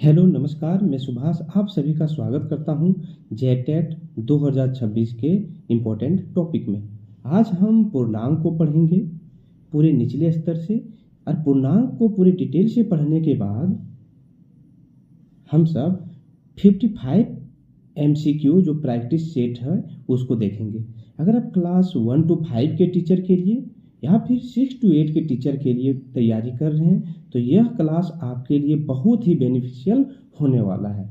Hello नमस्कार, मैं सुभाष आप सभी का स्वागत करता हूं जेटेट 2026 के इम्पोर्टेंट टॉपिक में। आज हम पूर्णांक को पढ़ेंगे पूरे निचले स्तर से, और पूर्णांक को पूरी डिटेल से पढ़ने के बाद हम सब 55 MCQ जो प्रैक्टिस सेट है उसको देखेंगे। अगर आप क्लास 1 to 5 के टीचर के लिए या फिर 6 to 8 के टीचर के लिए तैयारी कर रहे हैं तो यह क्लास आपके लिए बहुत ही बेनिफिशियल होने वाला है।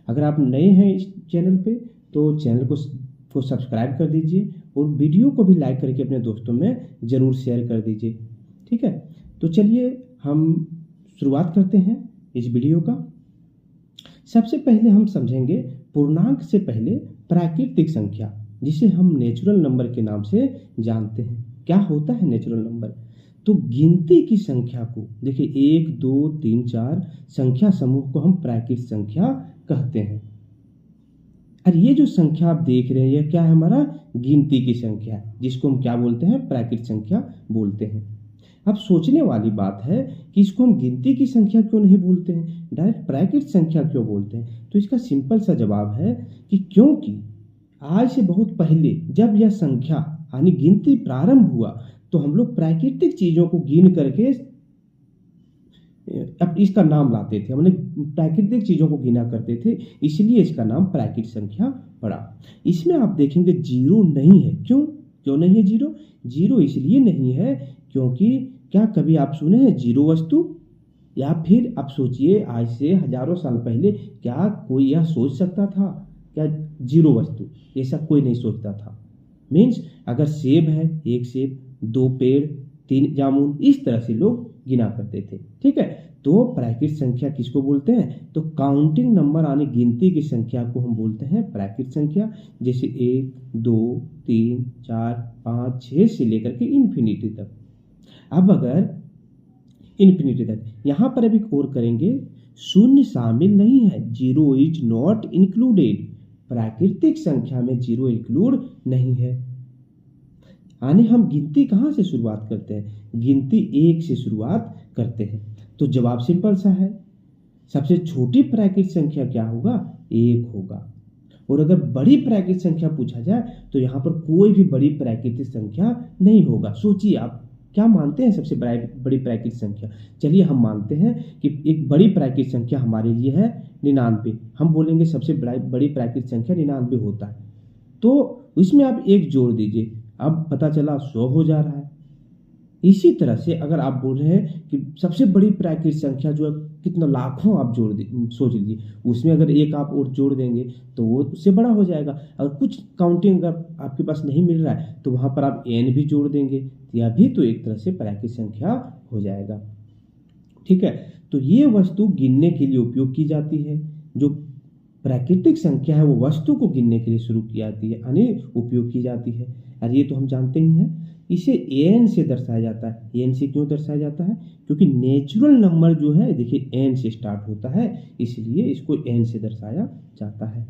अगर आप नए हैं इस चैनल पे तो चैनल को सब्सक्राइब कर दीजिए और वीडियो को भी लाइक करके अपने दोस्तों में ज़रूर शेयर कर दीजिए। ठीक है, तो चलिए हम शुरुआत करते हैं इस वीडियो का। सबसे पहले हम समझेंगे पूर्णांक से पहले प्राकृतिक संख्या, जिसे हम नेचुरल नंबर के नाम से जानते हैं। क्या होता है नेचुरल नंबर? तो गिनती की संख्या को देखिए 1, 2, 3, 4 संख्या समूह को हम प्राकृतिक संख्या कहते हैं। और ये जो संख्या आप देख रहे हैं यह क्या है? हमारा गिनती की संख्या है, जिसको हम क्या बोलते हैं? प्राकृतिक संख्या बोलते हैं। अब सोचने वाली बात है कि इसको हम गिनती की संख्या क्यों नहीं बोलते हैं, डायरेक्ट प्राकृतिक संख्या क्यों बोलते हैं? तो इसका सिंपल सा जवाब है कि क्योंकि आज से बहुत पहले जब यह संख्या यानी गिनती प्रारंभ हुआ तो हम लोग प्राकृतिक चीजों को गिन करके अब इसका नाम लाते थे। हमने प्राकृतिक चीजों को गिना करते थे, इसलिए इसका नाम प्राकृतिक संख्या पड़ा। इसमें आप देखेंगे जीरो नहीं है। क्यों नहीं है जीरो? जीरो इसलिए नहीं है क्योंकि क्या कभी आप सुने हैं जीरो वस्तु? या फिर आप सोचिए आज से हजारों साल पहले क्या कोई यह सोच सकता था क्या जीरो वस्तु? ऐसा कोई नहीं सोचता था। मीन्स अगर सेब है, एक सेब, 2 पेड़, 3 जामुन, इस तरह से लोग गिना करते थे। ठीक है, तो प्राकृतिक संख्या किसको बोलते हैं? तो काउंटिंग नंबर यानी गिनती की संख्या को हम बोलते हैं प्राकृतिक संख्या। जैसे 1, 2, 3, 4, 5, 6 से लेकर के इन्फिनिटी तक। अब अगर इन्फिनिटी तक यहां पर अभी और करेंगे, शून्य शामिल नहीं है, जीरो इज नॉट इंक्लूडेड। प्राकृतिक संख्या में जीरो इंक्लूड नहीं है। यानी हम गिनती कहां से शुरुआत करते हैं? गिनती 1 से शुरुआत करते हैं। तो जवाब सिंपल सा है, सबसे छोटी प्राकृतिक संख्या क्या होगा? 1 होगा। और अगर बड़ी प्राकृतिक संख्या पूछा जाए तो यहां पर कोई भी बड़ी प्राकृतिक संख्या नहीं होगा। सोचिए आप क्या मानते हैं सबसे बड़ी प्राकृतिक संख्या? चलिए हम मानते हैं कि एक बड़ी प्राकृतिक संख्या हमारे लिए है 99। हम बोलेंगे सबसे बड़ी प्राकृतिक संख्या 99 होता है। तो इसमें आप 1 जोड़ दीजिए, अब पता चला 100 हो जा रहा है। इसी तरह से अगर आप बोल रहे हैं कि सबसे बड़ी प्राकृतिक संख्या जो है कितना, लाखों आप जोड़ सोच लीजिए, उसमें अगर 1 आप और जोड़ देंगे तो वो उससे बड़ा हो जाएगा। अगर कुछ काउंटिंग अगर आपके पास नहीं मिल रहा है तो वहां पर आप n भी जोड़ देंगे, यह भी तो एक तरह से प्राकृतिक संख्या हो जाएगा। ठीक है, तो ये वस्तु गिनने के लिए उपयोग की जाती है। जो प्राकृतिक संख्या है वो वस्तु को गिनने के लिए शुरू की जाती है, यानी उपयोग की जाती है। और ये तो हम जानते ही हैं। इसे n से दर्शाया जाता है। n से क्यों दर्शाया जाता है? क्योंकि नेचुरल नंबर जो है देखिए n से स्टार्ट होता है, इसलिए इसको n से दर्शाया जाता है।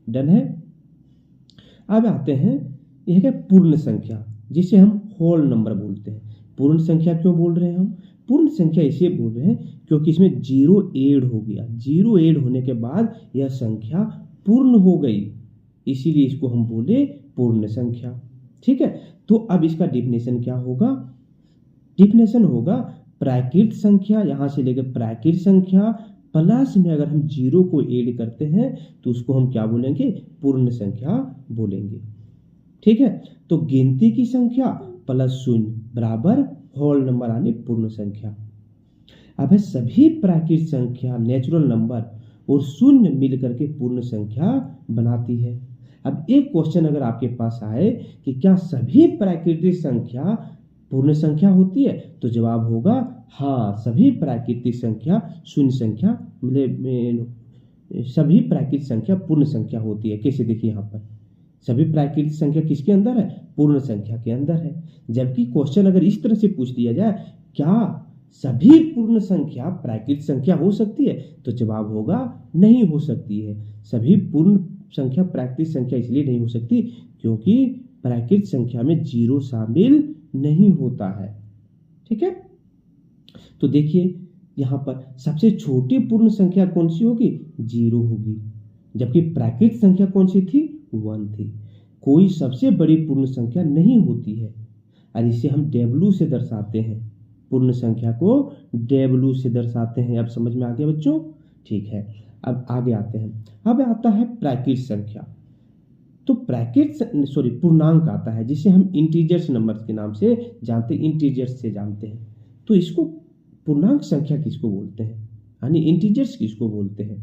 डन है। अब आते हैं यह है पूर्ण संख्या, जिसे हम होल नंबर बोलते हैं। पूर्ण संख्या क्यों बोल रहे हैं हम? पूर्ण संख्या इसलिए बोल रहे हैं क्योंकि इसमें जीरो ऐड हो गया। जीरो ऐड होने के बाद यह संख्या पूर्ण हो गई, इसीलिए इसको हम बोले पूर्ण संख्या। ठीक है, तो अब इसका डिफिनेशन क्या होगा? डिफिनेशन होगा प्राकृतिक संख्या, यहां से लेकर प्राकृतिक संख्या प्लस में अगर हम जीरो को ऐड करते हैं तो उसको हम क्या बोलेंगे? पूर्ण संख्या बोलेंगे। ठीक है, तो गिनती की संख्या प्लस शून्य बराबर होल नंबर यानी पूर्ण संख्या। अब है सभी प्राकृतिक संख्या नेचुरल नंबर और शून्य मिलकर के पूर्ण संख्या बनाती है। अब एक क्वेश्चन अगर आपके पास आए कि क्या सभी प्राकृतिक संख्या पूर्ण संख्या होती है, तो जवाब होगा हाँ, सभी प्राकृतिक संख्या शून्य संख्या मतलब सभी प्राकृतिक संख्या पूर्ण संख्या होती है। कैसे? देखिए यहाँ पर सभी प्राकृतिक संख्या किसके अंदर है? पूर्ण संख्या के अंदर है। जबकि क्वेश्चन अगर इस तरह से पूछ दिया जाए क्या सभी पूर्ण संख्या प्राकृतिक संख्या हो सकती है, तो जवाब होगा नहीं हो सकती है। सभी पूर्ण संख्या प्राकृतिक संख्या इसलिए नहीं हो सकती क्योंकि प्राकृतिक संख्या में जीरो शामिल नहीं होता है। ठीक है, तो देखिए यहाँ पर सबसे छोटी पूर्ण संख्या कौन सी होगी? 0 होगी, जबकि प्राकृत संख्या कौन सी थी? 1 थी। कोई सबसे बड़ी पूर्ण संख्या नहीं होती है और इसे हम W से दर्शाते हैं। पूर्ण संख्या को W से दर्शाते हैं। अब समझ में आ गया बच्चों? ठीक है, अब आगे आते हैं। अब आता है प्राकृत संख्या। तो पूर्णांक आता है, जिसे हम इंटीजर्स नंबर के नाम से जानते हैं, इंटीजर्स से जानते हैं। तो इसको पूर्णांक संख्या किसको बोलते हैं, यानी इंटीजर्स किसको बोलते हैं?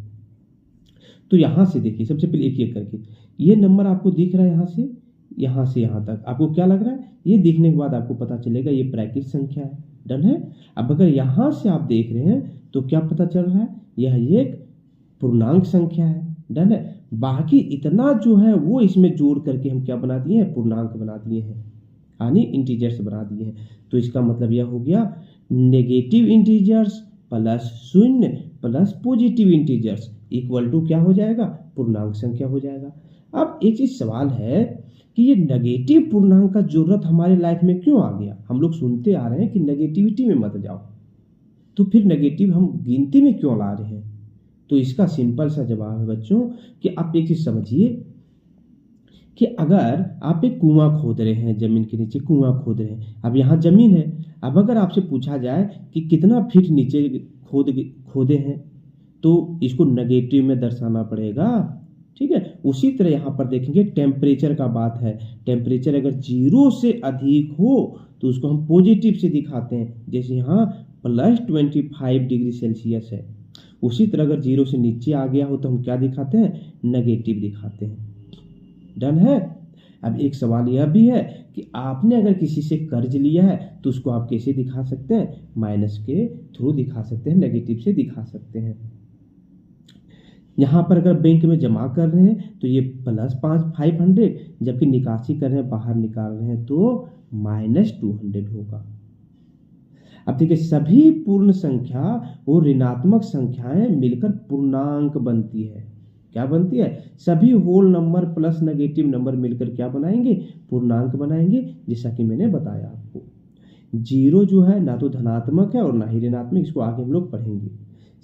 तो यहां से देखिए, सबसे पहले एक एक करके, ये नंबर आपको दिख रहा है यहां से यहां तक, आपको क्या लग रहा है? ये देखने के बाद आपको पता चलेगा ये प्राकृत संख्या है। डन है। अब अगर यहां से आप देख रहे हैं तो क्या पता चल रहा है? यह एक पूर्णांक संख्या है। डन है। बाकी इतना जो है वो इसमें जोड़ करके हम क्या बना दिए हैं? पूर्णांक बना दिए हैं, यानी इंटीजर्स बना दिए हैं। तो इसका मतलब यह हो गया नेगेटिव इंटीजर्स प्लस शून्य plus positive integers equal to क्या हो जाएगा? पूर्णांक संख्या हो जाएगा। अब एक चीज सवाल है कि ये नेगेटिव पूर्णांक का जरूरत हमारे लाइफ में क्यों आ गया? हम लोग सुनते आ रहे हैं कि नेगेटिविटी में मत जाओ, तो फिर नेगेटिव हम गिनती में क्यों ला रहे हैं? तो इसका सिंपल सा जवाब है बच्चों कि आप एक चीज समझिए कि अगर आप एक कुआं खोद रहे हैं, जमीन के नीचे कुआं खोद रहे हैं, अब यहाँ जमीन है, अब अगर आपसे पूछा जाए कि कितना फीट नीचे खोदे हैं, तो इसको नेगेटिव में दर्शाना पड़ेगा। ठीक है। उसी तरह यहाँ पर देखेंगे टेम्परेचर का बात है। टेम्परेचर अगर 0 से अधिक हो तो उसको हम पॉजिटिव से दिखाते हैं, जैसे यहाँ +25 डिग्री सेल्सियस है। उसी तरह अगर 0 से नीचे आ गया हो तो हम क्या दिखाते हैं? नेगेटिव दिखाते हैं। डन है। अब एक सवाल यह भी है कि आपने अगर किसी से कर्ज लिया है तो उसको आप कैसे दिखा सकते हैं? माइनस के थ्रू दिखा सकते हैं, नेगेटिव से दिखा सकते हैं। यहाँ पर अगर बैंक में जमा कर रहे हैं तो ये +500, जबकि निकासी कर रहे हैं, बाहर निकाल रहे हैं तो -200 होगा। अब देखिए, सभी पूर्ण संख्या और ऋणात्मक संख्याएं मिलकर पूर्णांक बनती है। क्या बनती है? सभी whole number plus negative number मिलकर क्या बनाएंगे? पूर्णांक बनाएंगे, जैसा कि मैंने बताया आपको। 0 जो है ना तो धनात्मक है और ना ही ऋणात्मक, इसको आगे हम लोग पढ़ेंगे।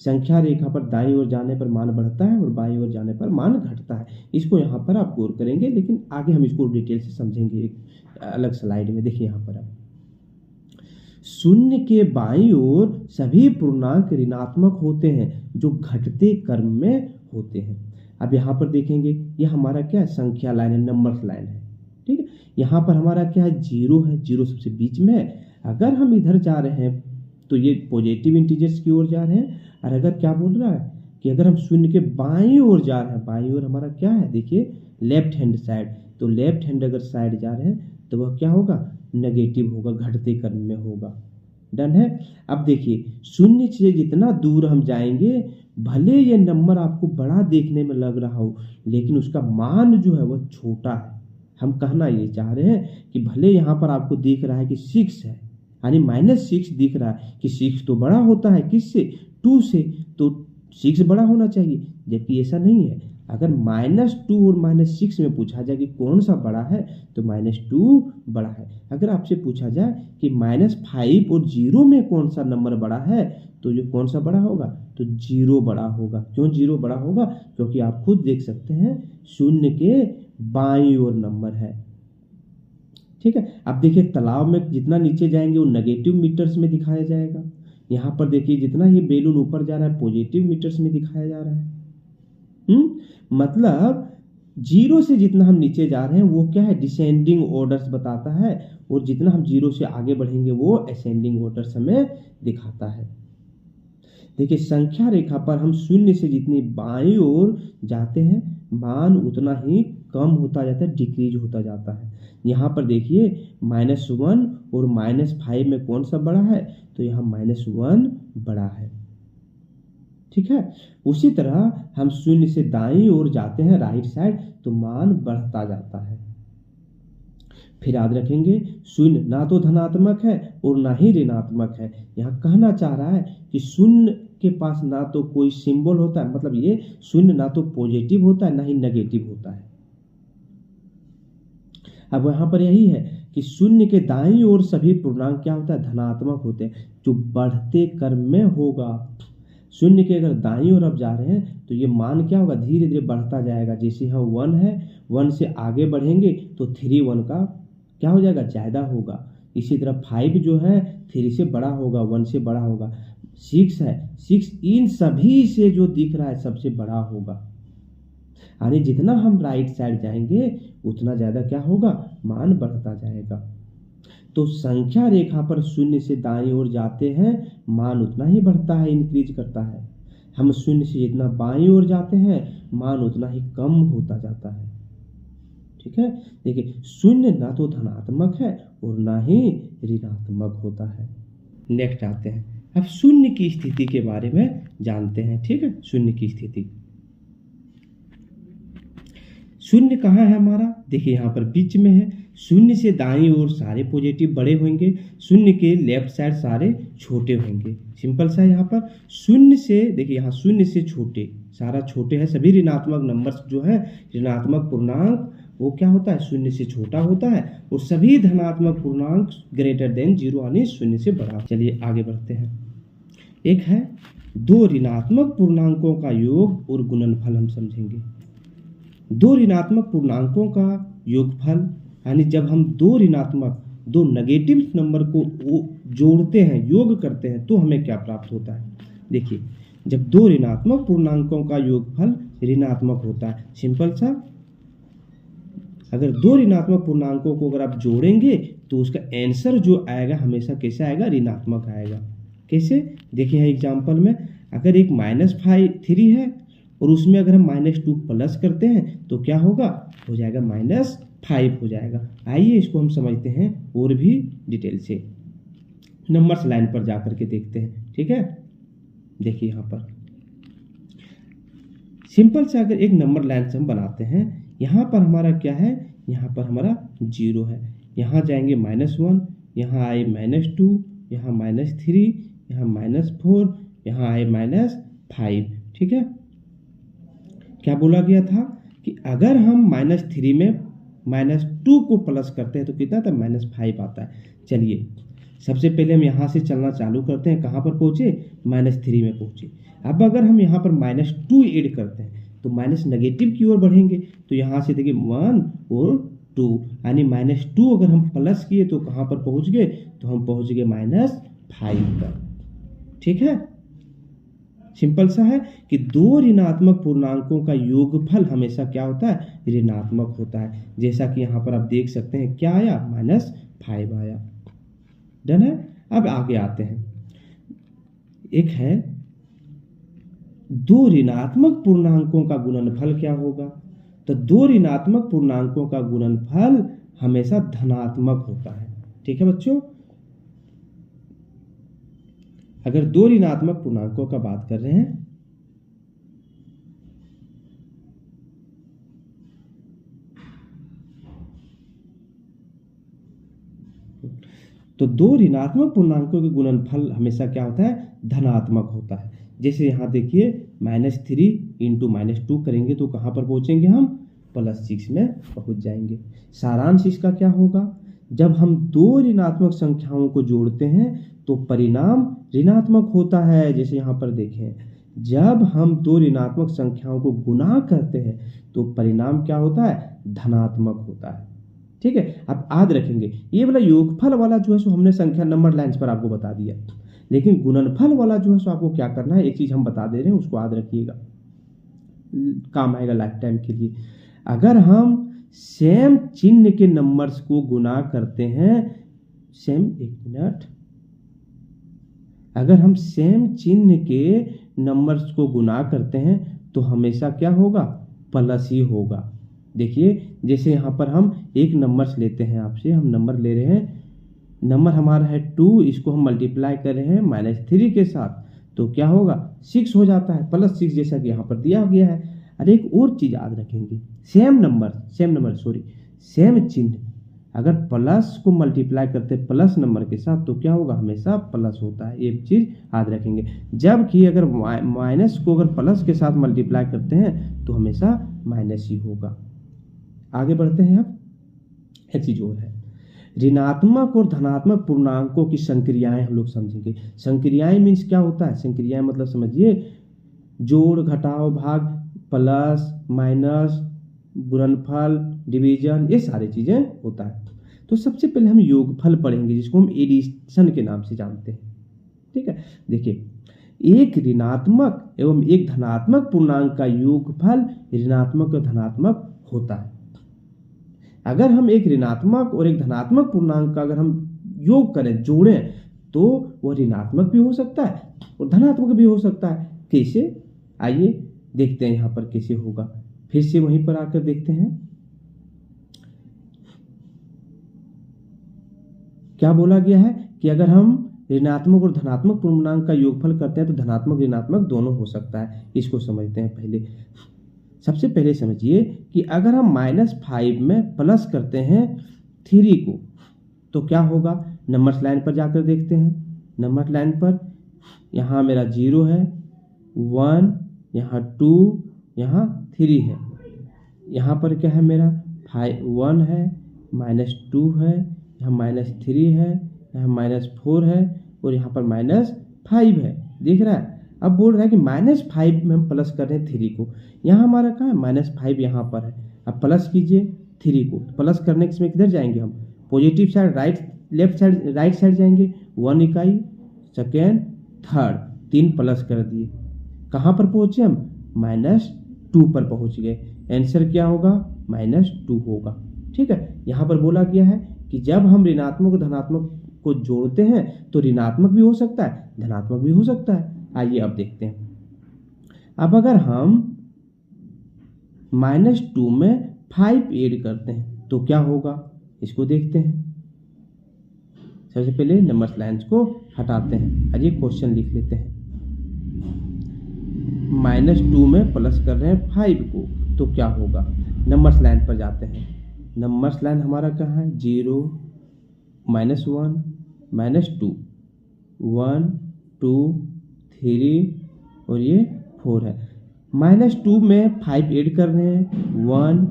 संख्या रेखा पर दाईं ओर जाने पर मान बढ़ता है और बाईं ओर जाने पर मान घटता है। इसको यहाँ पर आप गौर करेंगे, लेकिन आगे हम इसको डिटेल से समझेंगे एक अलग स्लाइड में। देखिए यहाँ पर आप शून्य के बाईं ओर सभी पूर्णांक ऋणात्मक होते हैं जो घटते क्रम में होते हैं। अब यहाँ पर देखेंगे, यह हमारा क्या है? संख्या लाइन है, नंबर्स लाइन है। ठीक है। यहाँ पर हमारा क्या है? 0 है, 0 सबसे बीच में है। अगर हम इधर जा रहे हैं तो ये पॉजिटिव इंटीजर्स की ओर जा रहे हैं, और अगर क्या बोल रहा है कि अगर हम शून्य के बाईं ओर जा रहे हैं, बाईं ओर हमारा क्या है? देखिए लेफ्ट हैंड साइड, तो लेफ्ट हैंड अगर साइड जा रहे हैं तो वह क्या होगा? नेगेटिव होगा, घटते क्रम में होगा। डन है। अब देखिए, शून्य से जितना दूर हम जाएंगे, भले ये नंबर आपको बड़ा देखने में लग रहा हो, लेकिन उसका मान जो है वह छोटा है। हम कहना ये चाह रहे हैं कि भले यहाँ पर आपको दिख रहा है कि 6 है, यानी -6 दिख रहा है कि 6 तो बड़ा होता है किससे? 2 से, तो 6 बड़ा होना चाहिए, जबकि ऐसा नहीं है। अगर -2 और -6 में पूछा जाए कि कौन सा बड़ा है, तो -2 बड़ा है। अगर आपसे पूछा जाए कि -5 और 0 में कौन सा नंबर बड़ा है, तो ये कौन सा बड़ा होगा? तो 0 बड़ा होगा। क्यों 0 बड़ा होगा? क्योंकि आप खुद देख सकते हैं शून्य के बाईं ओर नंबर है। ठीक है। अब देखिए, तालाब में जितना नीचे जाएंगे वो नेगेटिव मीटर्स में दिखाया जाएगा। यहाँ पर देखिए, जितना ये बैलून ऊपर जा रहा है पॉजिटिव मीटर्स में दिखाया जा रहा है। मतलब 0 से जितना हम नीचे जा रहे हैं वो क्या है? डिसेंडिंग ऑर्डर्स बताता है, और जितना हम 0 से आगे बढ़ेंगे वो असेंडिंग ऑर्डर्स हमें दिखाता है। देखिए, संख्या रेखा पर हम शून्य से जितनी बाईं ओर जाते हैं, मान उतना ही कम होता जाता है, डिक्रीज होता जाता है। यहाँ पर देखिए, -1 और -5 में कौन सा बड़ा है? तो यहाँ -1 बड़ा है। ठीक है। उसी तरह हम शून्य से दाईं ओर जाते हैं, राइट साइड, तो मान बढ़ता जाता है। फिर याद रखेंगे, शून्य ना तो धनात्मक है और ना ही ऋणात्मक है। यहाँ कहना चाह रहा है कि शून्य के पास ना तो कोई सिंबल होता है, मतलब ये शून्य ना तो पॉजिटिव होता है ना ही नेगेटिव होता है। अब यहाँ पर यही है कि शून्य के दाईं ओर सभी पूर्णांक क्या होता है, धनात्मक होते हैं, जो बढ़ते क्रम में होगा। शून्य के अगर दाईं ओर आप जा रहे हैं तो ये मान क्या होगा, धीरे धीरे बढ़ता जाएगा। जैसे यहाँ 1 है, 1 से आगे बढ़ेंगे तो 3 1 का क्या हो जाएगा, ज़्यादा होगा। इसी तरह 5 जो है 3 से बड़ा होगा, 1 से बड़ा होगा। 6 है, 6 इन सभी से जो दिख रहा है सबसे बड़ा होगा। यानी जितना हम राइट साइड जाएंगे उतना ज़्यादा क्या होगा, मान बढ़ता जाएगा। तो संख्या रेखा पर शून्य से दाईं ओर जाते हैं मान उतना ही बढ़ता है, इंक्रीज करता है। हम शून्य से जितना बाईं ओर जाते हैं मान उतना ही कम होता जाता है। ठीक है, देखिए शून्य ना तो धनात्मक है और ना ही ऋणात्मक होता है। नेक्स्ट आते हैं, अब शून्य की स्थिति के बारे में जानते हैं। ठीक है, शून्य की स्थिति, शून्य कहाँ है हमारा, देखिए यहाँ पर बीच में है। शून्य से दाईं ओर सारे पॉजिटिव बड़े होंगे, शून्य के लेफ्ट साइड सारे छोटे होंगे। सिंपल सा है यहाँ पर। शून्य से देखिए यहाँ शून्य से छोटे सारा छोटे है, सभी ऋणात्मक नंबर्स जो है, ऋणात्मक पूर्णांक वो क्या होता है, शून्य से छोटा होता है, और सभी धनात्मक पूर्णांक ग्रेटर देन 0 यानी शून्य से बड़ा। चलिए आगे बढ़ते हैं। एक है दो ऋणात्मक पूर्णांकों का योग और गुणनफल हम समझेंगे। दो ऋणात्मक पूर्णांकों का योगफल, यानी जब हम दो नेगेटिव नंबर को जोड़ते हैं, योग करते हैं, तो हमें क्या प्राप्त होता है। देखिए जब दो ऋणात्मक पूर्णांकों का योगफल ऋणात्मक होता है, सिंपल सा, अगर दो ऋणात्मक पूर्णांकों को अगर आप जोड़ेंगे तो उसका आंसर जो आएगा हमेशा कैसे आएगा, ऋणात्मक आएगा। कैसे, देखिए एग्जाम्पल में अगर एक -3 है और उसमें अगर हम -2 प्लस करते हैं तो क्या होगा, हो जाएगा -5 हो जाएगा। आइए इसको हम समझते हैं और भी डिटेल से, नंबर्स लाइन पर जाकर के देखते हैं। ठीक है, देखिए यहाँ पर सिंपल से अगर एक नंबर लाइन से हम बनाते हैं, यहाँ पर हमारा क्या है, यहाँ पर हमारा 0 है, यहाँ जाएंगे -1, यहाँ आए -2, यहाँ -3, यहाँ -4, यहाँ आए -5। ठीक है, क्या बोला गया था कि अगर हम -3 में -2 को प्लस करते हैं तो कितना था, -5 आता है। चलिए सबसे पहले हम यहाँ से चलना चालू करते हैं, कहाँ पर पहुँचे, -3 में पहुँचे। अब अगर हम यहाँ पर -2 ऐड करते हैं तो माइनस नेगेटिव की ओर बढ़ेंगे, तो यहाँ से देखिए 1 और 2, यानी -2 अगर हम प्लस किए तो कहाँ पर पहुँच गए, तो हम पहुँच गए -5 पर। ठीक है, सिंपल सा है कि दो ऋणात्मक पूर्णांकों का योगफल हमेशा क्या होता है, ऋणात्मक होता है। जैसा कि यहाँ पर आप देख सकते हैं क्या आया, -5 आया। डन है। अब आगे आते हैं, एक है दो ऋणात्मक पूर्णांकों का गुणनफल क्या होगा। तो दो ऋणात्मक पूर्णांकों का गुणनफल हमेशा धनात्मक होता है। ठीक है बच्चों, अगर दो ऋणात्मक पूर्णांकों का बात कर रहे हैं तो दो ऋणात्मक पूर्णांकों के गुणनफल हमेशा क्या होता है, धनात्मक होता है। जैसे यहाँ देखिए -3 × -2 करेंगे तो कहाँ पर पहुँचेंगे हम, +6 में पहुँच जाएंगे। सारांश इसका क्या होगा, जब हम दो ऋणात्मक संख्याओं को जोड़ते हैं तो परिणाम ऋणात्मक होता है। जैसे यहाँ पर देखें, जब हम दो ऋणात्मक संख्याओं को गुणा करते हैं तो परिणाम क्या होता है, धनात्मक होता है। ठीक है, आप याद रखेंगे ये वाला योगफल वाला जो है सो हमने संख्या नंबर लाइन्स पर आपको बता दिया, लेकिन गुणनफल वाला जो है सो आपको क्या करना है, एक चीज हम बता दे रहे हैं, उसको याद रखिएगा, काम आएगा लाइफ टाइम के लिए। अगर हम सेम चिन्ह के नंबर्स को गुणा करते हैं, अगर हम सेम चिन्ह के नंबर्स को गुणा करते हैं तो हमेशा क्या होगा, प्लस ही होगा। देखिए जैसे यहाँ पर हम एक नंबर्स लेते हैं, आपसे हम नंबर ले रहे हैं, नंबर हमारा है 2, इसको हम मल्टीप्लाई कर रहे हैं -3 के साथ, तो क्या होगा, 6 हो जाता है, +6 जैसा कि यहाँ पर दिया गया है। अरे एक और चीज याद रखेंगे, सेम चिन्ह अगर प्लस को मल्टीप्लाई करते हैं प्लस नंबर के साथ तो क्या होगा, हमेशा प्लस होता है। एक चीज याद रखेंगे, जबकि अगर माइनस को अगर प्लस के साथ मल्टीप्लाई करते हैं तो हमेशा माइनस ही होगा। आगे बढ़ते हैं अब, एक चीज और है, ऋणात्मक और धनात्मक पूर्णांकों की संक्रियाएं हम लोग समझेंगे। संक्रियाएं मीन्स क्या होता है, संक्रियाएं मतलब समझिए जोड़ घटाव भाग प्लस माइनस गुणनफल डिवीजन, ये सारी चीजें होता है। तो सबसे पहले हम योगफल पढ़ेंगे जिसको हम एडिशन के नाम से जानते हैं। ठीक है, देखिए एक ऋणात्मक एवं एक धनात्मक पूर्णांक का योगफल ऋणात्मक और धनात्मक होता है। अगर हम एक ऋणात्मक और एक धनात्मक पूर्णांक का अगर हम योग करें, जोड़ें, तो वह ऋणात्मक भी हो सकता है और धनात्मक भी हो सकता है। कैसे, आइए देखते हैं यहाँ पर कैसे होगा। फिर से वहीं पर आकर देखते हैं क्या बोला गया है कि अगर हम ऋणात्मक और धनात्मक पूर्णांक का योगफल करते हैं तो धनात्मक ऋणात्मक दोनों हो सकता है। इसको समझते हैं पहले। सबसे पहले समझिए कि अगर हम -5 में प्लस करते हैं 3 को तो क्या होगा। नंबर्स लाइन पर जाकर देखते हैं। नंबर लाइन पर यहाँ मेरा 0 है, 1, यहाँ 2, यहाँ 3 है। यहाँ पर क्या है मेरा 1 है, -2 है, यहाँ -3 है, यहाँ -4 है और यहाँ पर -5 है। दिख रहा है। अब बोल रहा है कि -5 में हम प्लस कर रहे हैं 3 को। यहाँ हमारा कहाँ है, -5 यहाँ पर है। अब प्लस कीजिए 3 को, प्लस करने के समय किधर जाएंगे हम, positive side, left side, right side जाएंगे। 1 इकाई, सेकेंड, थर्ड, 3 प्लस कर दिए। कहाँ पर पहुंचे हम, -2 पर पहुंच गए। आंसर क्या होगा, -2 होगा। ठीक है, यहाँ पर बोला गया है कि जब हम ऋणात्मक और धनात्मक को जोड़ते हैं तो ऋणात्मक भी हो सकता है, धनात्मक भी हो सकता है। आइए अब देखते हैं। अब अगर हम -2 में 5 ऐड करते हैं तो क्या होगा, इसको देखते हैं। सबसे पहले नंबर लाइन्स को हटाते हैं। आइए क्वेश्चन लिख लेते हैं। -2 में प्लस कर रहे हैं 5 को तो क्या होगा। नंबर्स लाइन पर जाते हैं। नंबर्स लाइन हमारा कहाँ है, 0, -1, -2, 1, 2, 3 और ये 4 है। -2 में 5 ऐड कर रहे हैं, 1,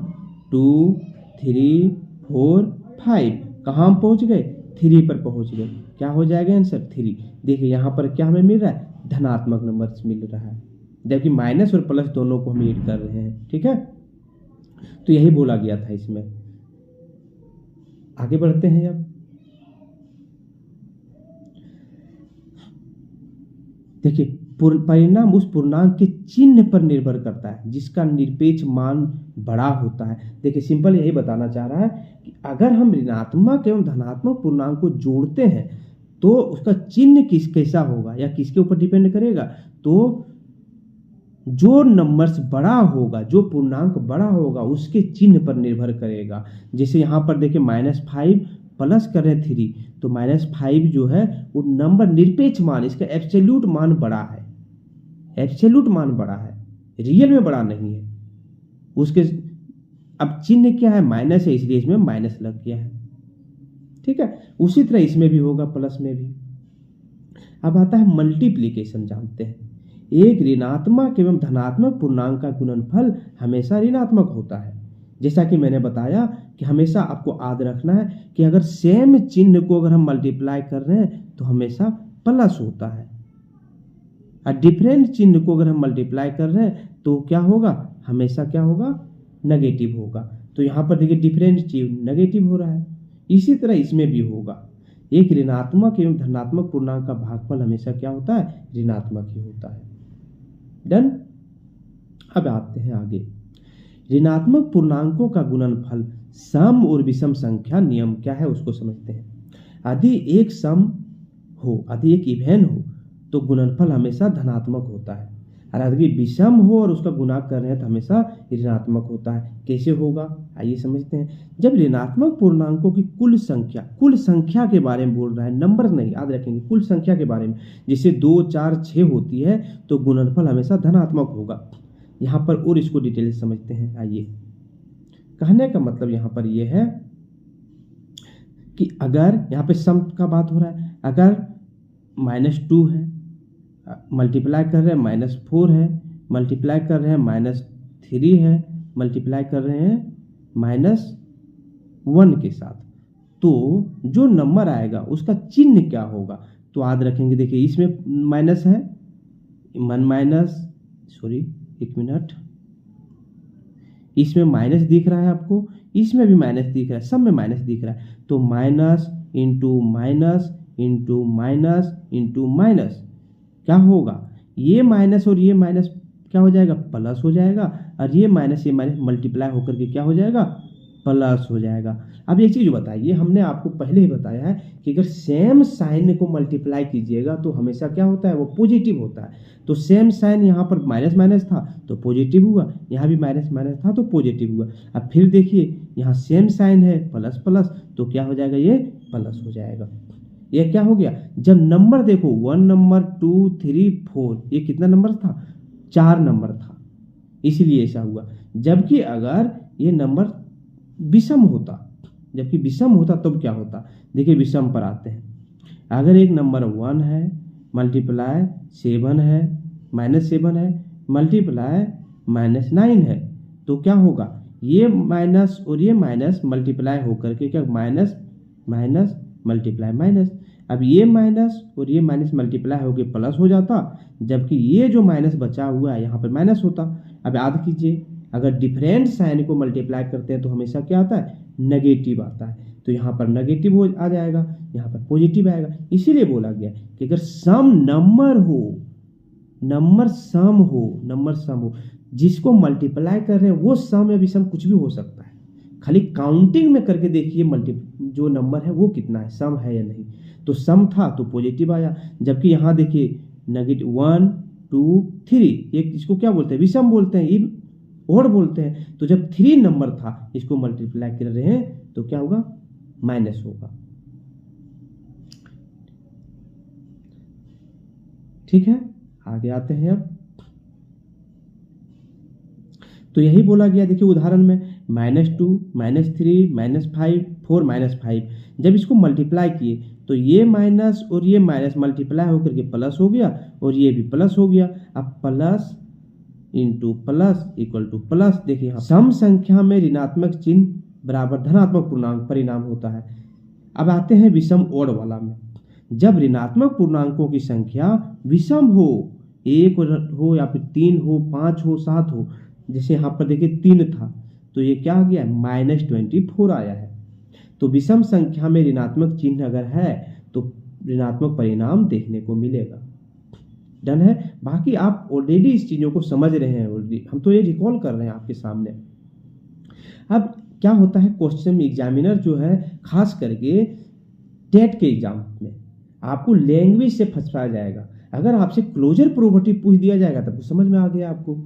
2, 3, 4, 5। कहाँ हम पहुँच गए, 3 पर पहुँच गए। क्या हो जाएगा आंसर, 3। देखिए यहाँ पर क्या हमें मिल रहा है, धनात्मक नंबर मिल रहा है, जबकि माइनस और प्लस दोनों को हम ऐड कर रहे हैं। ठीक है, तो यही बोला गया था इसमें। आगे बढ़ते हैं। अब देखिए परिणाम उस पूर्णांक के चिन्ह पर निर्भर करता है जिसका निरपेक्ष मान बड़ा होता है। देखिए सिंपल यही बताना चाह रहा है कि अगर हम ऋणात्मक एवं धनात्मक पूर्णांक को जोड़ते हैं तो उसका चिन्ह कैसा होगा या किसके ऊपर डिपेंड करेगा, तो जो नंबर्स बड़ा होगा, जो पूर्णांक बड़ा होगा उसके चिन्ह पर निर्भर करेगा। जैसे यहाँ पर देखिए -5 प्लस कर रहे हैं 3 तो -5 जो है वो नंबर निरपेक्ष मान, इसका एब्सोल्यूट मान बड़ा है, एब्सोल्यूट मान बड़ा है, रियल में बड़ा नहीं है उसके। अब चिन्ह क्या है, माइनस है, इसलिए इसमें माइनस लग गया है। ठीक है, उसी तरह इसमें भी होगा, प्लस में भी। अब आता है मल्टीप्लीकेशन, जानते हैं। एक ऋणात्मक एवं धनात्मक पूर्णांक का गुणनफल हमेशा ऋणात्मक होता है। जैसा कि मैंने बताया कि हमेशा आपको याद रखना है कि अगर सेम चिन्ह को अगर हम मल्टीप्लाई कर रहे हैं तो हमेशा प्लस होता है, और डिफरेंट चिन्ह को अगर हम मल्टीप्लाई कर रहे हैं तो क्या होगा, हमेशा क्या होगा, नेगेटिव होगा। तो यहाँ पर देखिए डिफरेंट चिन्ह नेगेटिव हो रहा है। इसी तरह इसमें भी होगा। एक ऋणात्मक एवं धनात्मक पूर्णांक का भागफल हमेशा क्या होता है, ऋणात्मक ही होता है। डन। अब आते हैं आगे। ऋणात्मक पूर्णांकों का गुणनफल सम और विषम संख्या नियम क्या है उसको समझते हैं। यदि एक सम हो, यदि एक इवन हो तो गुणनफल हमेशा धनात्मक होता है, और यदि विषम हो और उसका गुणा कर रहे हैं तो हमेशा ऋणात्मक होता है। कैसे होगा, आइए समझते हैं। जब ऋणात्मक पूर्णांकों की कुल संख्या के बारे में बोल रहा है, नंबर नहीं, याद रखेंगे, कुल संख्या के बारे में, जैसे 2, 4, 6 होती है तो गुणनफल हमेशा धनात्मक होगा। यहाँ पर और इसको डिटेल से समझते हैं। आइए, कहने का मतलब यहाँ पर यह है कि अगर यहाँ पे सम का बात हो रहा है, अगर -2 है, मल्टीप्लाई कर रहे हैं -4 है, मल्टीप्लाई कर रहे हैं -3 है, मल्टीप्लाई कर रहे हैं 1 के साथ, तो जो नंबर आएगा उसका चिन्ह क्या होगा, तो याद रखेंगे। देखिए इसमें माइनस है, एक मिनट, इसमें माइनस दिख रहा है आपको, इसमें भी माइनस दिख रहा है, सब में माइनस दिख रहा है, तो minus into minus into minus into minus क्या होगा, ये माइनस और ये माइनस क्या हो जाएगा, प्लस हो जाएगा, और ये माइनस मल्टीप्लाई होकर के क्या हो जाएगा, प्लस हो जाएगा। अब एक चीज बताइए, हमने आपको पहले ही बताया है कि अगर सेम साइन को मल्टीप्लाई कीजिएगा तो हमेशा क्या होता है, वो पॉजिटिव होता है। तो सेम साइन यहाँ पर माइनस माइनस था तो पॉजिटिव हुआ, यहाँ भी माइनस माइनस था तो पॉजिटिव हुआ। अब फिर देखिए यहाँ सेम साइन है प्लस प्लस, तो क्या हो जाएगा, ये प्लस हो जाएगा। ये क्या हो गया, जब नंबर देखो 1 नंबर 2 3 4, ये कितना नंबर था, 4 नंबर था, इसलिए ऐसा हुआ। जबकि अगर ये नंबर विषम होता, जबकि विषम होता तब क्या होता, देखिए विषम पर आते हैं। अगर एक नंबर 1 है मल्टीप्लाई 7 है -7 है मल्टीप्लाई -9 है, तो क्या होगा, ये माइनस और ये माइनस मल्टीप्लाई होकर के क्या माइनस माइनस मल्टीप्लाई माइनस। अब ये माइनस और ये माइनस मल्टीप्लाई होकर प्लस हो जाता, जबकि ये जो माइनस बचा हुआ है यहाँ पर माइनस होता। अब याद कीजिए, अगर डिफरेंट साइन को मल्टीप्लाई करते हैं तो हमेशा क्या आता है, नेगेटिव आता है। तो यहाँ पर नेगेटिव आ जाएगा, यहाँ पर पॉजिटिव आएगा। इसीलिए बोला गया कि अगर सम नंबर हो, नंबर सम हो, जिसको मल्टीप्लाई कर रहे हैं वो सम या विषम कुछ भी हो सकता है। खाली काउंटिंग में करके देखिए जो नंबर है वो कितना है, सम है या नहीं। तो सम था तो पॉजिटिव आया, जबकि यहाँ देखिए नेगेटिव 1 2 3, एक इसको क्या बोलते हैं, विषम बोलते हैं, ये और बोलते हैं। तो जब 3 नंबर था, इसको मल्टीप्लाई कर रहे हैं तो क्या होगा, माइनस होगा। ठीक है, आगे आते हैं अब। तो यही बोला गया, देखिए उदाहरण में -2 -3 -5 4 -5, जब इसको मल्टीप्लाई किए तो ये माइनस और ये माइनस मल्टीप्लाई होकर के प्लस हो गया और ये भी प्लस हो गया। अब plus into plus equal two plus. देखिए यहाँ सम संख्या में ऋणात्मक चिन्ह बराबर धनात्मक पूर्णांक परिणाम होता है। अब आते हैं विषम ओड वाला में, जब ऋणात्मक पूर्णांकों की संख्या विषम हो, 1 हो या फिर 3 हो 5 हो 7 हो, जैसे यहाँ पर देखिए 3 था तो ये क्या आ गया, -24 आया है। तो विषम संख्या में ऋणात्मक चिन्ह अगर है तो ऋणात्मक परिणाम देखने को मिलेगा। डन है। बाकी आप ऑलरेडी इस चीज़ों को समझ रहे हैं, ऑलरेडी हम तो ये रिकॉल कर रहे हैं आपके सामने। अब क्या होता है, क्वेश्चन एग्जामिनर जो है खास करके टेट के एग्जाम में आपको लैंग्वेज से फंसाया जाएगा। अगर आपसे क्लोजर प्रॉपर्टी पूछ दिया जाएगा तब तो समझ में आ गया आपको।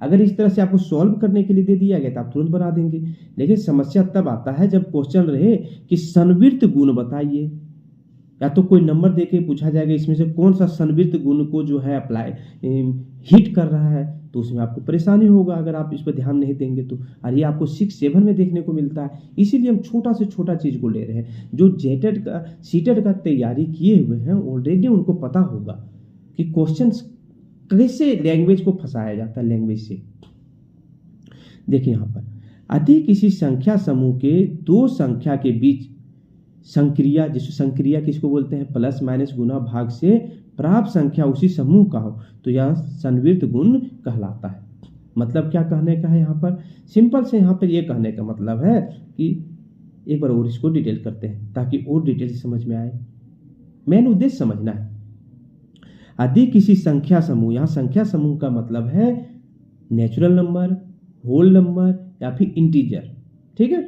अगर इस तरह से आपको सॉल्व करने के लिए दे दिया गया तो आप तुरंत बना देंगे। लेकिन समस्या तब आता है जब क्वेश्चन रहे कि संवृत्त गुण बताइए, या तो कोई नंबर देके पूछा जाएगा इसमें से कौन सा संवृत्त गुण को जो है अप्लाई हिट कर रहा है, तो उसमें आपको परेशानी होगा अगर आप इस पर ध्यान नहीं देंगे तो। और ये आपको 6-7 में देखने को मिलता है। इसीलिए हम छोटा से छोटा चीज को ले रहे हैं। जो जेटेड का सीटेड का तैयारी किए हुए हैं ऑलरेडी उनको पता होगा कि क्वेश्चन कैसे लैंग्वेज को फंसाया जाता है, लैंग्वेज से। देखिए यहाँ पर यदि किसी संख्या समूह के 2 संख्या के बीच संक्रिया, जिसको संक्रिया किसको बोलते हैं, प्लस माइनस गुना भाग से प्राप्त संख्या उसी समूह का हो तो यह संवृत्त गुण कहलाता है। मतलब क्या कहने का है यहाँ पर, सिंपल से यहाँ पर यह कहने का मतलब है कि एक बार और इसको डिटेल करते हैं ताकि और डिटेल से समझ में आए। मेन उद्देश्य समझना है। यदि किसी संख्या समूह, यहाँ संख्या समूह का मतलब है नेचुरल नंबर, होल नंबर या फिर इंटीजर, ठीक है।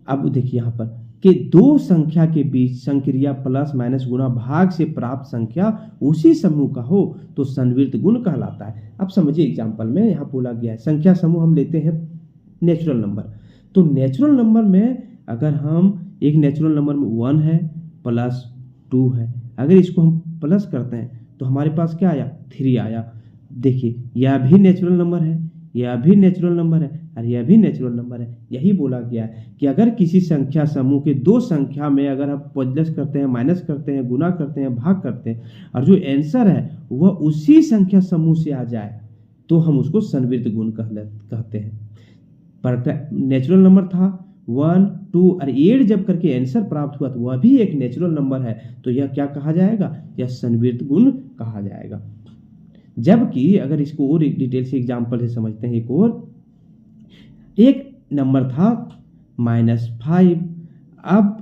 अब देखिए यहाँ पर कि 2 संख्या के बीच संक्रिया प्लस माइनस गुना भाग से प्राप्त संख्या उसी समूह का हो तो संवृत्त गुण कहलाता है। अब समझिए एग्जाम्पल में यहाँ बोला गया है संख्या समूह हम लेते हैं नेचुरल नंबर। तो नेचुरल नंबर में अगर हम एक नेचुरल नंबर में 1 है प्लस 2 है, अगर इसको हम प्लस करते हैं तो हमारे पास क्या आया, 3 आया। देखिए यह भी नेचुरल नंबर है, यह भी नेचुरल नंबर है और यह भी नेचुरल नंबर है। यही बोला गया है कि अगर किसी संख्या समूह के 2 संख्या में अगर आप प्लस करते हैं, माइनस करते हैं, गुना करते हैं, भाग करते हैं और जो आंसर है वह उसी संख्या समूह से आ जाए तो हम उसको संवृत्त गुण कहते हैं। पर नेचुरल नंबर था 1, 2 और 8 जब करके आंसर प्राप्त हुआ तो वह भी एक नेचुरल नंबर है, तो यह क्या कहा जाएगा? यह संवृत्त गुण कहा जाएगा। जबकि अगर इसको और एक डिटेल से एग्जाम्पल से समझते हैं, एक नंबर था -5, अब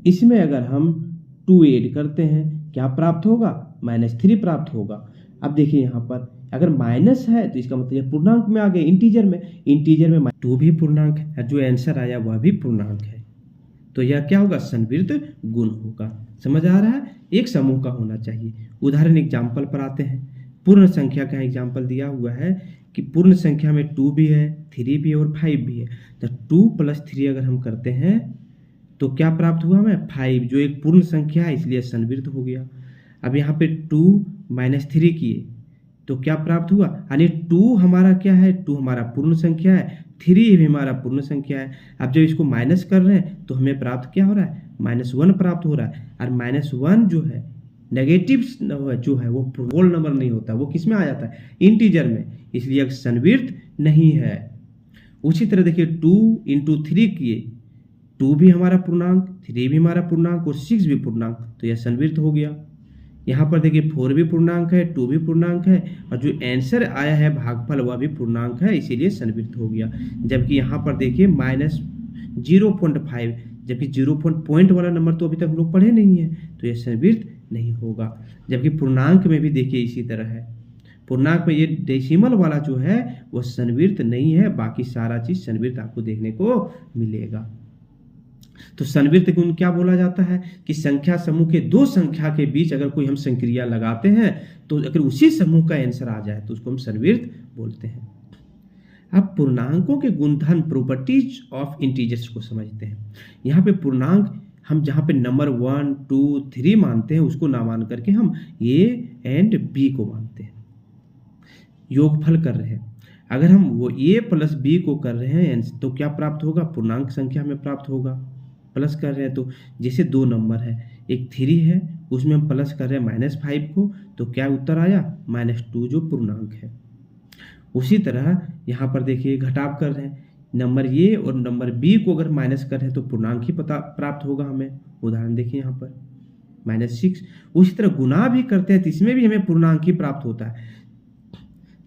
इसमें अगर हम 2 ऐड करते हैं क्या प्राप्त होगा? -3 प्राप्त होगा। अब देखिए यहाँ पर अगर माइनस है तो इसका मतलब यह पूर्णांक में आ गए, इंटीजर में 2 भी पूर्णांक है, जो आंसर आया वह भी पूर्णांक है, तो यह क्या होगा? संवृत्त गुण होगा। समझ आ रहा है? एक समूह का होना चाहिए। उदाहरण एग्जाम्पल पर आते हैं। पूर्ण संख्या का एग्जाम्पल दिया हुआ है कि पूर्ण संख्या में 2 भी है, 3 भी है और 5 भी है। तो 2 + 3 अगर हम करते हैं तो क्या प्राप्त हुआ हमें? 5, जो एक पूर्ण संख्या है इसलिए संवृत्त हो गया। अब यहाँ पे 2 - 3 किए तो क्या प्राप्त हुआ? यानी 2 हमारा क्या है? 2 हमारा पूर्ण संख्या है, 3 भी हमारा पूर्ण संख्या है। अब जब इसको माइनस कर रहे हैं तो हमें प्राप्त क्या हो रहा है? -1 प्राप्त हो रहा है। और -1 जो है नेगेटिव जो है वो होल नंबर नहीं होता, वो किस में आ जाता है? इंटीजर में, इसलिए संवृत्त नहीं है। उसी तरह देखिए 2 × 3 किए, 2 भी हमारा पूर्णांक, 3 भी हमारा पूर्णांक और 6 भी पूर्णांक, तो यह संवृत्त हो गया। यहाँ पर देखिए 4 भी पूर्णांक है, 2 भी पूर्णांक है और जो आंसर आया है भागफल वह भी पूर्णांक है, इसीलिए संवृत्त हो गया। जबकि यहाँ पर देखिए -0.5, जबकि 0 पॉइंट वाला नंबर तो अभी तक हम लोग पढ़े नहीं है, तो यह संवृत्त नहीं होगा। जबकि पूर्णांक में भी देखिए इसी तरह है, पूर्णांक में ये डेसिमल वाला जो है वह संवृत्त नहीं है, बाकी सारा चीज संवृत्त आपको देखने को मिलेगा। तो संवृत्त गुण क्या बोला जाता है? कि संख्या समूह के 2 संख्या के बीच अगर कोई हम संक्रिया लगाते हैं तो अगर उसी समूह का आंसर आ जाए तो उसको हम संवृत्त बोलते हैं। अब पूर्णांकों के गुणधर्म, प्रॉपर्टीज ऑफ इंटीजर्स को समझते हैं। यहाँ पे पूर्णांक हम जहाँ पे नंबर 1, 2, 3 मानते हैं उसको ना मान करके हम A और B को मानते हैं। योगफल कर रहे हैं, अगर हम वो A + B को कर रहे हैं तो क्या प्राप्त होगा? पूर्णांक संख्या में प्राप्त होगा। प्लस कर रहे हैं तो जैसे 2 नंबर है, एक 3 है, उसमें हम प्लस कर रहे हैं -5 को, तो क्या उत्तर आया? -2 जो पूर्णांक है। उसी तरह यहाँ पर देखिए घटाव कर रहे हैं, नंबर A और नंबर B को अगर माइनस कर रहे हैं तो पूर्णांक ही प्राप्त होगा हमें। उदाहरण देखिए यहाँ पर -6। उसी तरह गुणा भी करते हैं तो इसमें भी हमें पूर्णांक ही प्राप्त होता है।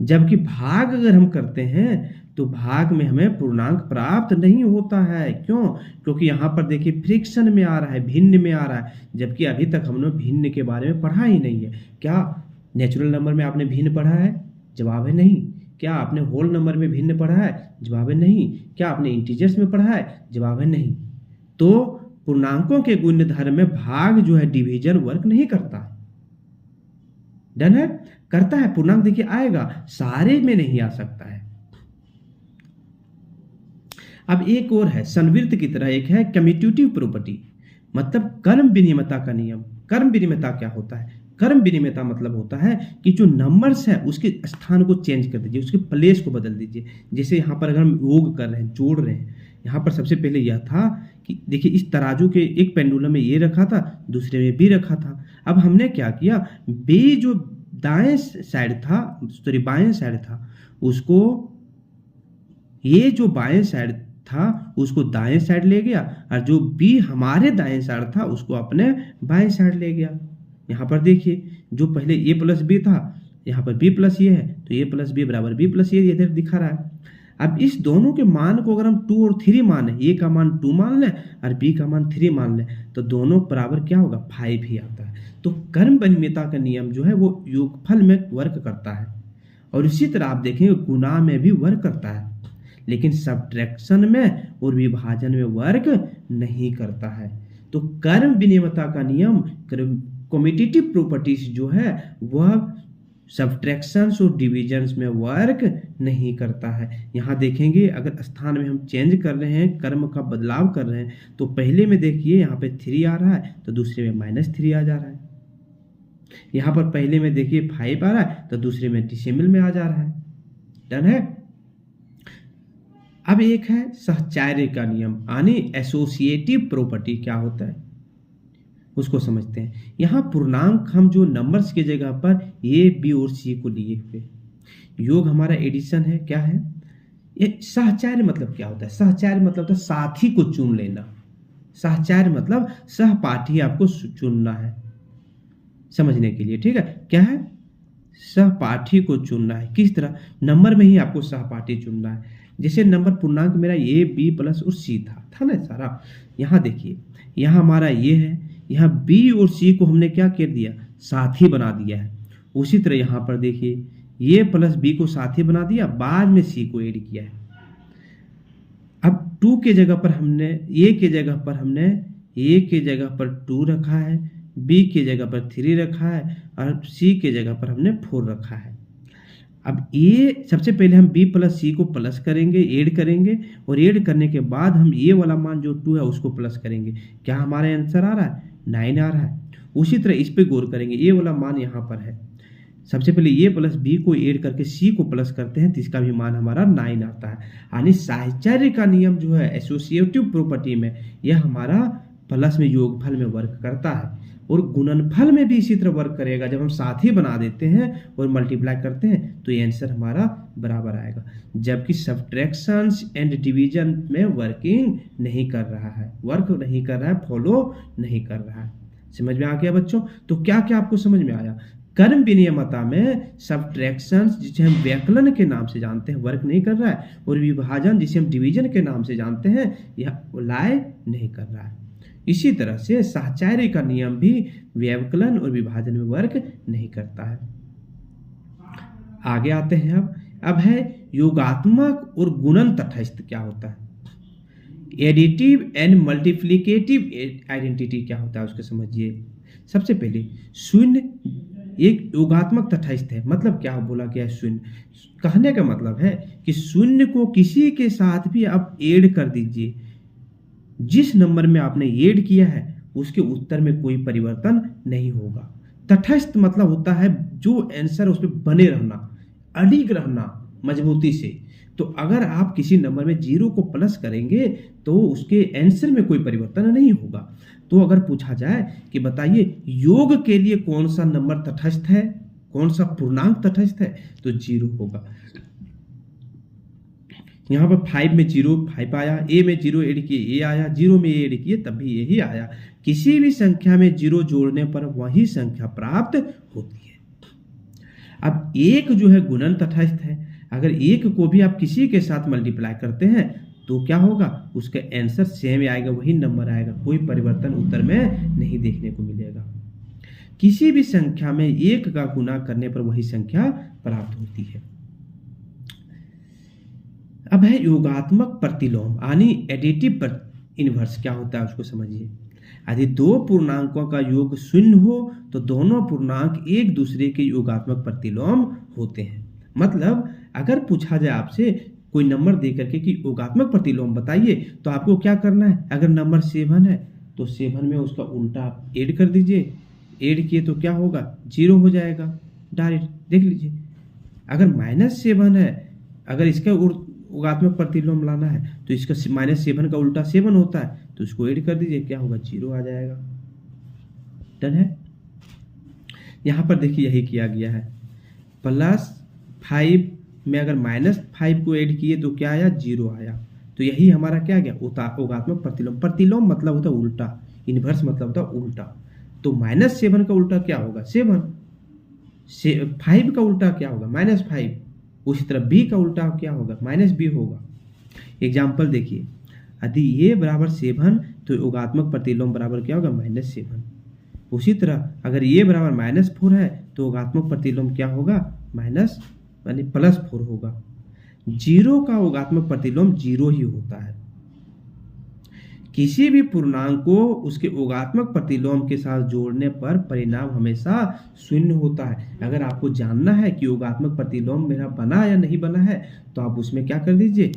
जबकि भाग अगर हम करते हैं तो भाग में हमें पूर्णांक प्राप्त नहीं होता है। क्यों? क्योंकि यहाँ पर देखिए फ्रैक्शन में आ रहा है, भिन्न में आ रहा है, जबकि अभी तक हमने भिन्न के बारे में पढ़ा ही नहीं है। क्या नेचुरल नंबर में आपने भिन्न पढ़ा है? जवाब है नहीं। क्या आपने होल नंबर में भिन्न पढ़ा है? जवाब है नहीं। क्या आपने इंटीजर्स में पढ़ा है? जवाब है नहीं। तो पूर्णांकों के गुणधर्म में भाग जो है डिवीजन वर्क नहीं करता है। डन है? करता है, पूर्णांक देखिए आएगा, सारे में नहीं आ सकता है। अब एक और है संवृत्त की तरह, एक है कम्यूटेटिव प्रॉपर्टी, मतलब कर्म विनिमयता का नियम। कर्म विनिमयता क्या होता है? कर्म विनिमयता मतलब होता है कि जो नंबर्स है उसके स्थान को चेंज कर दीजिए, उसके प्लेस को बदल दीजिए। जैसे यहाँ पर अगर हम योग कर रहे हैं, जोड़ रहे हैं, यहाँ पर सबसे पहले यह था कि देखिए इस तराजू के एक पेंडुलम में ये रखा था, दूसरे में बी रखा था। अब हमने क्या किया, बी जो दाएं साइड था, सॉरी बाएं साइड था, उसको ये जो बाएं साइड था उसको दाएं साइड ले गया, और जो बी हमारे दाएं साइड था उसको अपने बाएं साइड ले गया। यहाँ पर देखिए जो पहले a + b था, यहाँ पर b + a है, तो a + b = b + a इधर दिखा रहा है। अब इस दोनों के मान को अगर हम 2 और 3 माने, a का मान 2 मान लें और b का मान 3 मान लें, तो दोनों बराबर क्या होगा? 5 ही आता है। तो कर्म विनिमयता का नियम जो है वो योगफल में वर्क करता है, और इसी तरह आप देखेंगे गुणा में भी वर्क करता है, लेकिन सब्ट्रैक्शन में और विभाजन में वर्क नहीं करता है। तो कर्म विनिमयता का नियम, कम्यूटेटिव प्रॉपर्टीज जो है वह सब्ट्रैक्शंस और डिविजन्स में वर्क नहीं करता है। यहाँ देखेंगे अगर स्थान में हम चेंज कर रहे हैं, कर्म का बदलाव कर रहे हैं, तो पहले में देखिए यहाँ पे 3 आ रहा है तो दूसरे में -3 आ जा रहा है। यहाँ पर पहले में देखिए 5 आ रहा है तो दूसरे में डेसिमल में आ जा रहा है। डन है? अब एक है सहचार्य का नियम, यानी एसोसिएटिव प्रॉपर्टी। क्या होता है उसको समझते हैं। यहाँ पूर्णांक हम जो नंबर्स की जगह पर a, b और c को लिए हुए, योग हमारा एडिशन है। क्या है? ये सहचार्य मतलब क्या होता है? सहचार्य मतलब होता है साथी को चुन लेना। सहचार्य मतलब सहपाठी आपको चुनना है, समझने के लिए, ठीक है? क्या है? सहपाठी को चुनना है। किस तरह? नंबर में ही आपको सहपाठी चुनना है। जैसे नंबर पूर्णांक मेरा ए, बी प्लस और सी था ना सारा। यहाँ देखिए, यहाँ हमारा ये है, यहाँ बी और सी को हमने क्या कर दिया? साथी बना दिया है। उसी तरह यहाँ पर देखिए, ए प्लस बी को साथी बना दिया, बाद में सी को ऐड किया है। अब टू के जगह पर हमने ए के जगह पर हमने ए के जगह पर 2 रखा है, बी के जगह पर 3 रखा है और सी के जगह पर हमने 4 रखा है। अब ए सबसे पहले हम बी प्लस सी को प्लस करेंगे, ऐड करेंगे, और ऐड करने के बाद हम ए वाला मान जो 2 है उसको प्लस करेंगे। क्या हमारा आंसर आ रहा है? 9 आ रहा है। उसी तरह इस पे गौर करेंगे, ए वाला मान यहाँ पर है। सबसे पहले ए प्लस बी को ऐड करके सी को प्लस करते हैं तो इसका भी मान हमारा 9 आता है। यानी साहचर्य का नियम जो है एसोसिएटिव प्रॉपर्टी में, यह हमारा प्लस में योगफल में वर्क करता है और गुणनफल में भी इसी तरह वर्क करेगा। जब हम साथी बना देते हैं और मल्टीप्लाई करते हैं तो ये आंसर हमारा बराबर आएगा। जबकि सब्ट्रैक्शंस एंड डिवीजन में वर्किंग नहीं कर रहा है, वर्क नहीं कर रहा है, फॉलो नहीं कर रहा है। समझ में आ गया बच्चों? तो क्या क्या आपको समझ में आया? कर्म विनियमता में सब्ट्रैक्शंस, जिसे हम व्याकलन के नाम से जानते हैं, वर्क नहीं कर रहा है, और विभाजन, जिसे हम डिवीजन के नाम से जानते हैं, यह अप्लाई नहीं कर रहा है। इसी तरह से साहचर्य का नियम भी व्यवकलन और विभाजन में वर्क नहीं करता है। आगे आते हैं अब है योगात्मक और गुणन तटस्थ क्या होता है? एडिटिव एंड मल्टीप्लिकेटिव आइडेंटिटी क्या होता है उसको समझिए। सबसे पहले शून्य एक योगात्मक तटस्थ है। मतलब क्या बोला गया है? शून्य कहने का मतलब है कि शून्य को किसी के साथ भी आप ऐड कर दीजिए, जिस नंबर में आपने ऐड किया है उसके उत्तर में कोई परिवर्तन नहीं होगा। तटस्थ मतलब होता है जो आंसर उस पर बने रहना, अडिग रहना मजबूती से। तो अगर आप किसी नंबर में 0 को प्लस करेंगे तो उसके आंसर में कोई परिवर्तन नहीं होगा। तो अगर पूछा जाए कि बताइए योग के लिए कौन सा नंबर तटस्थ है, कौन सा पूर्णांक तटस्थ है, तो 0 होगा। यहाँ पर 5 में 0 5 आया, ए में 0 ऐड किए ए आया, 0 में ऐड किए तब भी यही आया। किसी भी संख्या में 0 जोड़ने पर वही संख्या प्राप्त होती है। अब एक जो है गुणन तटस्थ है। अगर एक को भी आप किसी के साथ मल्टीप्लाई करते हैं तो क्या होगा? उसका आंसर सेम आएगा, वही नंबर आएगा, कोई परिवर्तन उत्तर में नहीं देखने को मिलेगा। किसी भी संख्या में 1 का गुना करने पर वही संख्या प्राप्त होती है। अब है योगात्मक प्रतिलोम यानी एडिटिव इनवर्स क्या होता है उसको समझिए। यदि 2 पूर्णांकों का योग 0 हो तो दोनों पूर्णांक एक दूसरे के योगात्मक प्रतिलोम होते हैं। मतलब अगर पूछा जाए आपसे कोई नंबर दे करके कि योगात्मक प्रतिलोम बताइए तो आपको क्या करना है? अगर नंबर 7 है तो 7 में उसका उल्टा आप ऐड कर दीजिए, ऐड किए तो क्या होगा? 0 हो जाएगा डायरेक्ट। देख लीजिए, अगर -7 है, अगर इसका योगात्मक प्रतिलोम लाना है तो इसका -7 का उल्टा 7 होता है, तो उसको ऐड कर दीजिए, क्या होगा? 0 आ जाएगा। डन है। यहाँ पर देखिए यही किया गया है। +5 में अगर -5 को ऐड किए तो क्या आया? 0 आया। तो यही हमारा क्या गया? योगात्मक प्रतिलोम। प्रतिलोम मतलब होता है उल्टा, इनवर्स मतलब होता है उल्टा। तो -7 का उल्टा क्या होगा? 7। 5 का उल्टा क्या होगा? -5। उसी तरह b का उल्टा क्या होगा? -b होगा। एग्जाम्पल देखिए, यदि a बराबर 7 तो योगात्मक प्रतिलोम बराबर क्या होगा? -7। उसी तरह अगर a बराबर -4 है तो योगात्मक प्रतिलोम क्या होगा? +4 होगा। 0 का योगात्मक प्रतिलोम 0 ही होता है। किसी भी पूर्णांक को उसके योगात्मक प्रतिलोम के साथ जोड़ने पर परिणाम हमेशा 0 होता है। अगर आपको जानना है कि योगात्मक प्रतिलोम मेरा बना या नहीं बना है तो आप उसमें क्या कर दीजिए,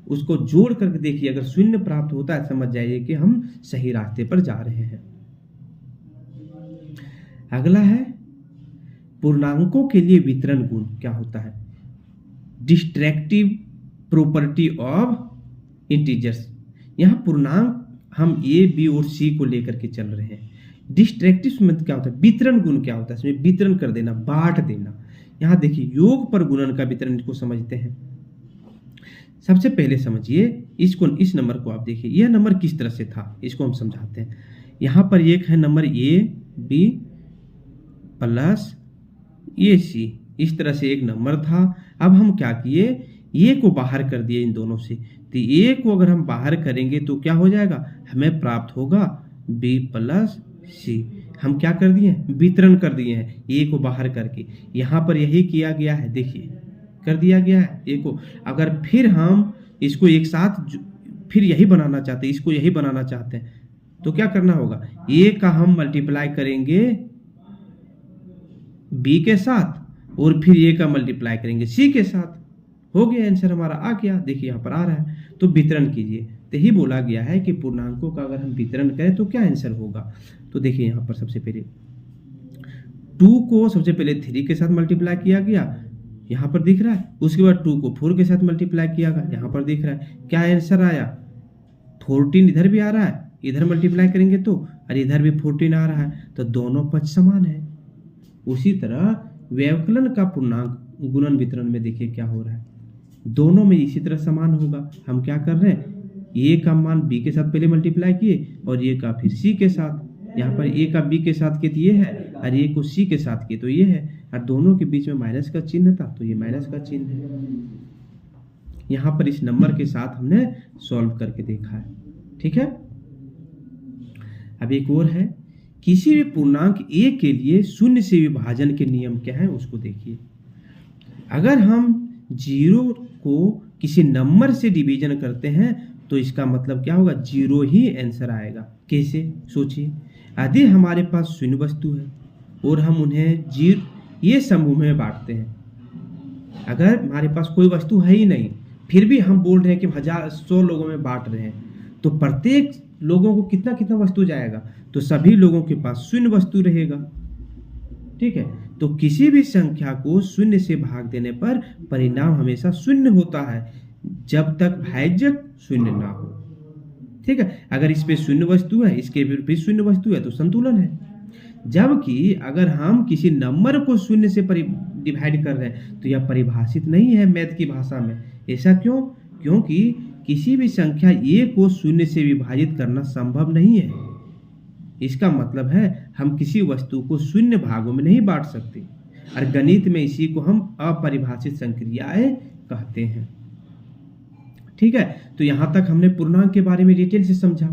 उसको जोड़ करके देखिए। अगर 0 प्राप्त होता है समझ जाइए कि हम सही रास्ते पर जा रहे हैं। अगला है पूर्णांकों के लिए वितरण गुण क्या होता है? Destructive property of integers. यहाँ पूर्णांक हम a, b और c को लेकर के चल रहे हैं। डिस्ट्रैक्टिव में क्या होता है? वितरण गुण क्या होता है? इसमें वितरण कर देना, बांट देना। यहाँ देखिए योग पर गुणन का वितरण को समझते हैं। सबसे पहले समझिए इस नंबर को आप देखिए, यह नंबर किस तरह से था, इसको हम समझाते हैं। यहाँ पर एक है नंबर ए बी प्लस ए सी, इस तरह से एक नंबर था। अब हम क्या किए, ए को बाहर कर दिए इन दोनों से, तो ए को अगर हम बाहर करेंगे तो क्या हो जाएगा, हमें प्राप्त होगा बी प्लस सी। हम क्या कर दिए, वितरण कर दिए हैं ए को बाहर करके। यहाँ पर यही किया गया है, देखिए कर दिया गया है ए को। अगर फिर हम इसको एक साथ फिर यही बनाना चाहते हैं, इसको यही बनाना चाहते हैं, तो क्या करना होगा, ए का हम मल्टीप्लाई करेंगे बी के साथ और फिर ए का मल्टीप्लाई करेंगे सी के साथ। हो गया आंसर हमारा आ गया, देखिए यहाँ पर आ रहा है। तो वितरण कीजिए, तो ही बोला गया है कि पूर्णांकों का अगर हम वितरण करें तो क्या आंसर होगा। तो देखिए यहाँ पर सबसे पहले 2 को सबसे पहले 3 के साथ मल्टीप्लाई किया गया, यहाँ पर दिख रहा है। उसके बाद 2 को 4 के साथ मल्टीप्लाई किया गया, यहाँ पर दिख रहा है। क्या आंसर आया, 14 इधर भी आ रहा है, इधर मल्टीप्लाई करेंगे तो, और इधर भी 14 आ रहा है, तो दोनों पक्ष समान है। उसी तरह व्यवकलन का पूर्णांक गुणन वितरण में देखिए क्या हो रहा है, दोनों में इसी तरह समान होगा। हम क्या कर रहे हैं, ए का मान बी के साथ पहले मल्टीप्लाई किए और ए का फिर सी के साथ। यहाँ पर ए का बी के साथ किए तो ये है, और ए को सी के साथ किए तो ये है, और दोनों के बीच में माइनस का चिन्ह था तो ये माइनस का चिन्ह है। यहाँ पर इस नंबर के साथ हमने सॉल्व करके देखा है, ठीक है। अब एक और है, किसी भी पूर्णांक ए के लिए शून्य से विभाजन के नियम क्या है उसको देखिए। अगर हम 0 को किसी नंबर से डिवीजन करते हैं तो इसका मतलब क्या होगा, 0 ही आंसर आएगा। कैसे, सोचिए। यदि हमारे पास शून्य वस्तु है और हम उन्हें ये समूह में बांटते हैं, अगर हमारे पास कोई वस्तु है ही नहीं फिर भी हम बोल रहे हैं कि 100 लोगों में बांट रहे हैं, तो प्रत्येक लोगों को कितना कितना वस्तु जाएगा, तो सभी लोगों के पास शून्य वस्तु रहेगा, ठीक है। तो किसी भी संख्या को शून्य से भाग देने पर परिणाम हमेशा शून्य होता है जब तक भाज्यक शून्य ना हो, ठीक है। अगर इस पे शून्य वस्तु है, इसके भी शून्य वस्तु है तो संतुलन है। जबकि अगर हम किसी नंबर को शून्य से डिवाइड कर रहे हैं तो यह परिभाषित नहीं है मैथ की भाषा में। ऐसा क्यों, क्योंकि किसी भी संख्या ए को शून्य से विभाजित करना संभव नहीं है। इसका मतलब है हम किसी वस्तु को शून्य भागों में नहीं बांट सकते, और गणित में इसी को हम अपरिभाषित संक्रियाएं कहते हैं, ठीक है। तो यहाँ तक हमने पूर्णांक के बारे में डिटेल से समझा।